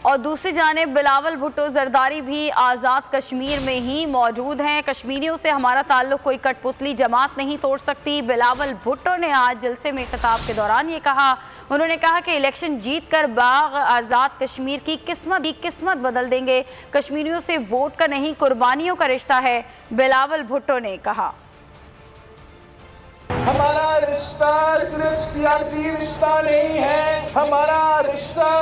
اور دوسری جانب بلاول بھٹو زرداری بھی آزاد کشمیر میں ہی موجود ہیں۔ کشمیریوں سے ہمارا تعلق کوئی کٹ پتلی جماعت نہیں توڑ سکتی۔ بلاول بھٹو نے آج جلسے میں خطاب کے دوران یہ کہا۔ انہوں نے کہا کہ الیکشن جیت کر باغ آزاد کشمیر کی قسمت بدل دیں گے۔ کشمیریوں سے ووٹ کا نہیں قربانیوں کا رشتہ ہے، بلاول بھٹو نے کہا۔ ہمارا رشتہ صرف سیاسی رشتہ نہیں ہے، ہمارا رشتہ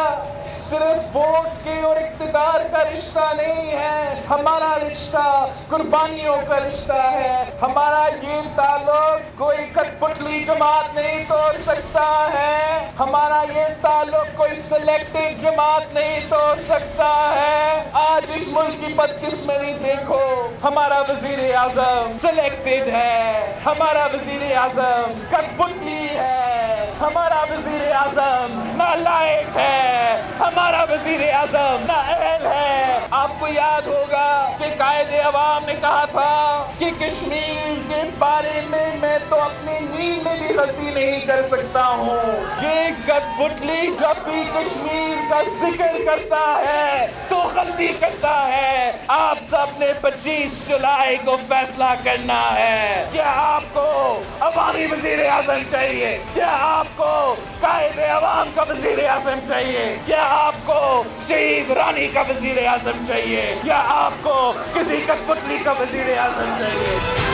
صرف ووٹ کے اور اقتدار کا رشتہ نہیں ہے، ہمارا رشتہ قربانیوں کا رشتہ ہے۔ ہمارا یہ تعلق کوئی کٹ پتلی جماعت نہیں توڑ سکتا ہے، ہمارا یہ تعلق کوئی سلیکٹڈ جماعت نہیں توڑ سکتا ہے۔ آج اس ملک کی بدقسمتی دیکھو، ہمارا وزیر اعظم سلیکٹڈ ہے، ہمارا وزیر اعظم کٹ پتلی ہے، ہمارا وزیر اعظم نالائق ہے، ہمارا وزیر اعظم نااہل ہے۔ آپ کو یاد ہوگا کہ قائد عوام نے کہا تھا کہ کشمیر کے بارے میں تو اپنی نیند میں بھی غلطی نہیں کر سکتا ہوں۔ یہ کٹ پتلی جب بھی کشمیر کا ذکر کرتا ہے تو غلطی کرتا ہے۔ آپ سب نے 25 جولائی کو فیصلہ کرنا ہے۔ کیا آپ کو عوامی وزیر اعظم چاہیے؟ کیا آپ کو قائد عوام کا وزیر اعظم چاہیے؟ کیا آپ کو شہید رانی کا وزیر اعظم چاہیے؟ یا آپ کو کسی کٹ پتلی کا وزیر اعظم چاہیے؟